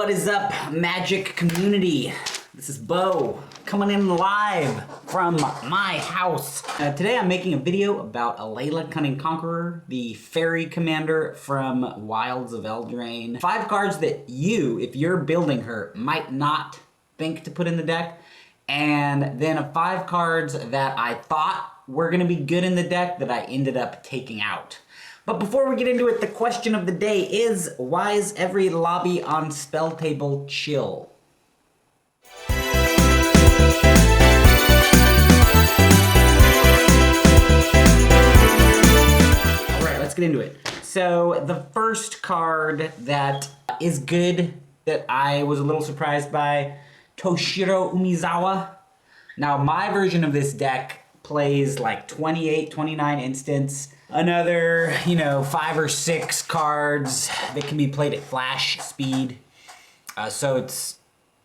What is up, Magic community? This is Bo, coming in live from my house. Today I'm making a video about Alela Cunning Conqueror, the fairy commander from Wilds of Eldraine. 5 cards that you, if you're building her, might not think to put in the deck. And then 5 cards that I thought were gonna be good in the deck that I ended up taking out. But before we get into it, the question of the day is, why is every lobby on Spell Table chill? Alright, let's get into it. So the first card that is good, that I was a little surprised by, Toshiro Umezawa. Now my version of this deck plays like 28, 29 instants. Another, 5 or 6 cards that can be played at flash speed. So it's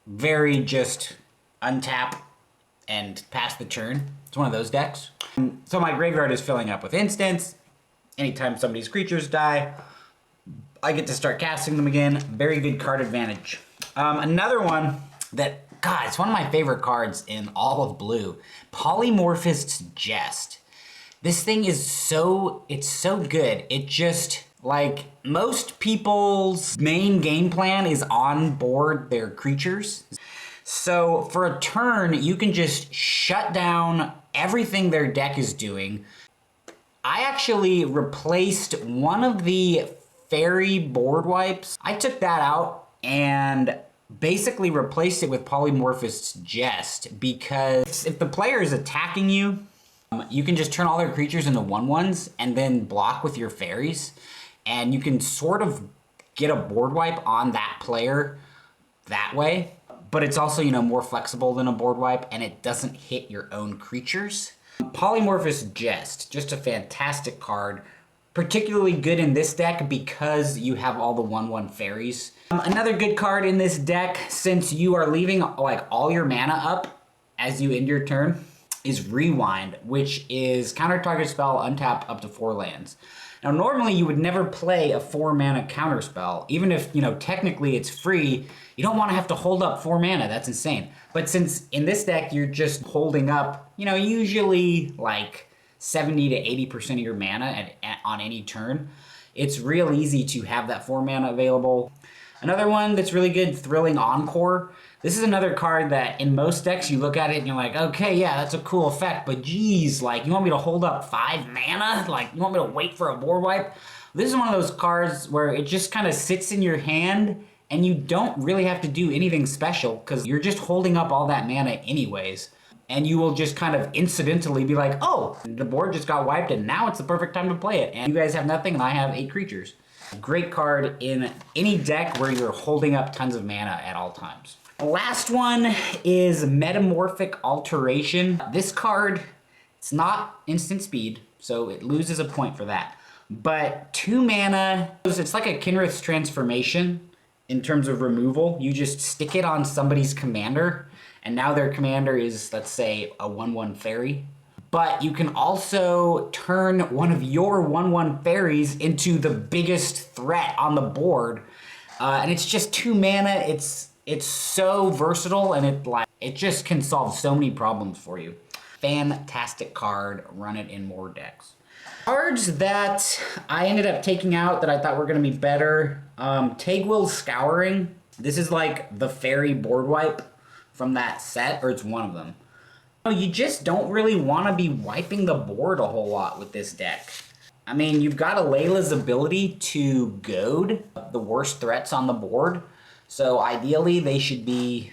very just untap and pass the turn. It's one of those decks. So my graveyard is filling up with instants. Anytime somebody's creatures die, I get to start casting them again. Very good card advantage. Another one that, God, it's one of my favorite cards in all of blue. Polymorphist's Jest. This thing is it's so good. It just, like, most people's main game plan is on board their creatures. So for a turn, you can just shut down everything their deck is doing. I actually replaced one of the fairy board wipes. I took that out and basically replaced it with Polymorphist's Jest, because if the player is attacking you, you can just turn all their creatures into 1/1s and then block with your fairies, and you can sort of get a board wipe on that player that way. But it's also, more flexible than a board wipe, and it doesn't hit your own creatures. Polymorphist's Jest, just a fantastic card. Particularly good in this deck because you have all the 1/1 fairies. Another good card in this deck, since you are leaving like all your mana up as you end your turn, is Rewind, which is counter target spell, untap up to 4 lands. Now normally you would never play a 4 mana counter spell, even if technically it's free. You don't want to have to hold up 4 mana, that's insane. But since in this deck you're just holding up, usually like 70 to 80% of your mana on any turn, it's real easy to have that 4 mana available. Another one that's really good, Thrilling Encore. This is another card that in most decks you look at it and you're like, okay, yeah, that's a cool effect, but geez, like, you want me to hold up 5 mana? Like, you want me to wait for a board wipe? This is one of those cards where it just kind of sits in your hand and you don't really have to do anything special because you're just holding up all that mana anyways. And you will just kind of incidentally be like, oh, the board just got wiped and now it's the perfect time to play it. And you guys have nothing and I have 8 creatures. Great card in any deck where you're holding up tons of mana at all times. The last one is Metamorphic Alteration. This card, it's not instant speed, so it loses a point for that. But 2 mana, it's like a Kinrith's Transformation in terms of removal. You just stick it on somebody's commander, and now their commander is, let's say, a 1/1 fairy. But you can also turn one of your 1/1 fairies into the biggest threat on the board. And it's just 2 mana. It's so versatile, and it just can solve so many problems for you. Fantastic card. Run it in more decks. Cards that I ended up taking out that I thought were going to be better. Tegwill's Scouring. This is like the fairy board wipe from that set, or it's one of them. You just don't really want to be wiping the board a whole lot with this deck. I mean, you've got Alela's ability to goad the worst threats on the board. So ideally, they should be,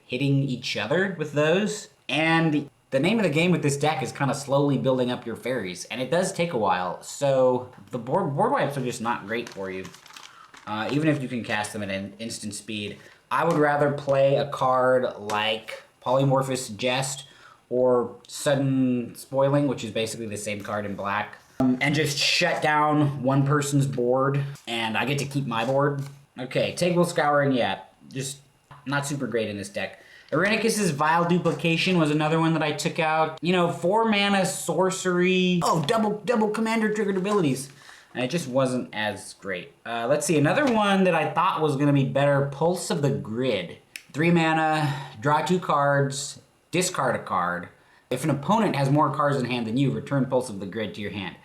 hitting each other with those. And the name of the game with this deck is kind of slowly building up your fairies. And it does take a while. So the board wipes are just not great for you. Even if you can cast them at an instant speed. I would rather play a card like Polymorphist's Jest or Sudden Spoiling, which is basically the same card in black. And just shut down one person's board, and I get to keep my board. Okay, Tegwill's Scouring, yeah, just not super great in this deck. Irenicus's Vile Duplication was another one that I took out. 4 mana sorcery. Oh, double commander triggered abilities. and it just wasn't as great. Let's see, another one that I thought was going to be better, Pulse of the Grid. 3 mana, draw 2 cards, discard a card. If an opponent has more cards in hand than you, return Pulse of the Grid to your hand.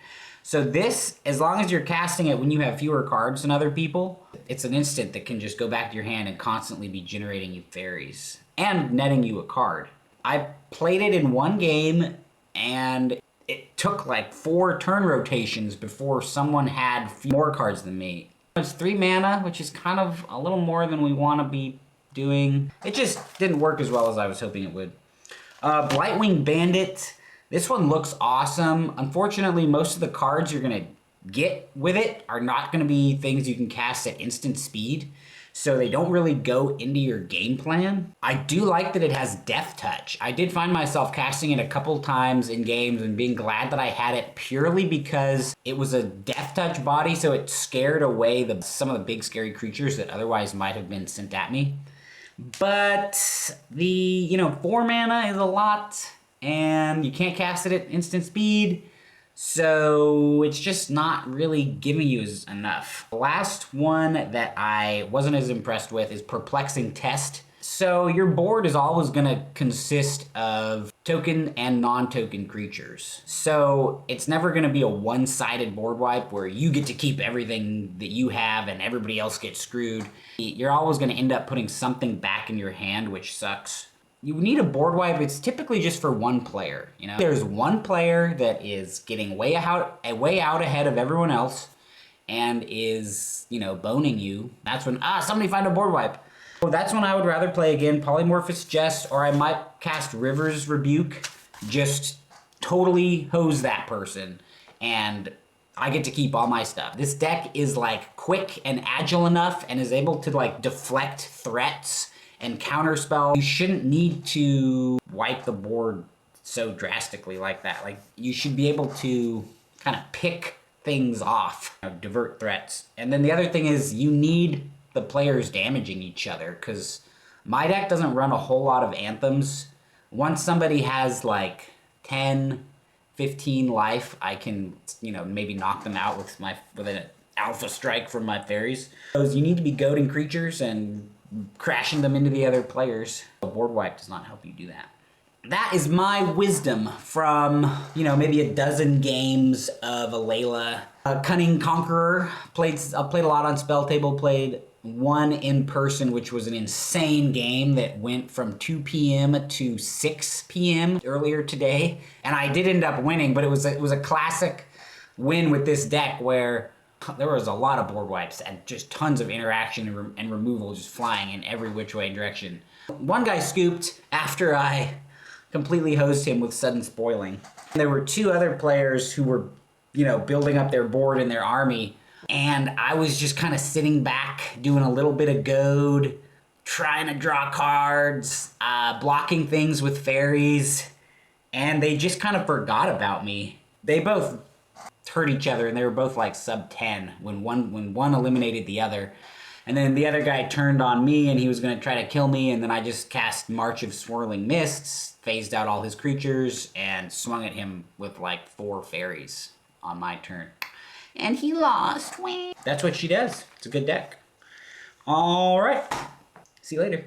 So this, as long as you're casting it when you have fewer cards than other people, it's an instant that can just go back to your hand and constantly be generating you fairies and netting you a card. I played it in one game, and it took like 4 turn rotations before someone had more cards than me. It's 3 mana, which is kind of a little more than we want to be doing. It just didn't work as well as I was hoping it would. Blightwing Bandit. This one looks awesome. Unfortunately, most of the cards you're going to get with it are not going to be things you can cast at instant speed, so they don't really go into your game plan. I do like that it has Death Touch. I did find myself casting it a couple times in games and being glad that I had it purely because it was a Death Touch body, so it scared away some of the big scary creatures that otherwise might have been sent at me. But the, 4 mana is a lot, and you can't cast it at instant speed, so it's just not really giving you enough. The last one that I wasn't as impressed with is Perplexing Test. So your board is always going to consist of token and non-token creatures. So it's never going to be a one-sided board wipe where you get to keep everything that you have and everybody else gets screwed. You're always going to end up putting something back in your hand, which sucks. You need a board wipe. It's typically just for one player. There's one player that is getting way out ahead of everyone else and is, boning you. That's when, somebody find a board wipe. So that's when I would rather play again, Polymorphous Jest, or I might cast River's Rebuke. Just totally hose that person, and I get to keep all my stuff. This deck is like quick and agile enough and is able to like deflect threats and counterspell. You shouldn't need to wipe the board so drastically like that. Like, you should be able to kind of pick things off, divert threats. And then the other thing is you need the players damaging each other, because my deck doesn't run a whole lot of anthems. Once somebody has like 10, 15 life, I can, maybe knock them out with an alpha strike from my fairies. So you need to be goading creatures and crashing them into the other players. A board wipe does not help you do that. That is my wisdom from, maybe a dozen games of Alela Cunning Conqueror. Played a lot on Spell Table, played one in person, which was an insane game that went from 2 p.m. to 6 p.m. earlier today. And I did end up winning, but it was a classic win with this deck where there was a lot of board wipes and just tons of interaction and removal just flying in every which way direction. One guy scooped after I completely hosed him with sudden spoiling. There were 2 other players who were, building up their board and their army, and I was just kind of sitting back, doing a little bit of goad, trying to draw cards, blocking things with fairies, and they just kind of forgot about me. They both hurt each other, and they were both like sub 10 when one eliminated the other. And then the other guy turned on me, and he was going to try to kill me, and then I just cast March of Swirling Mists, phased out all his creatures, and swung at him with like 4 fairies on my turn. And he lost. That's what she does. It's a good deck. All right. See you later.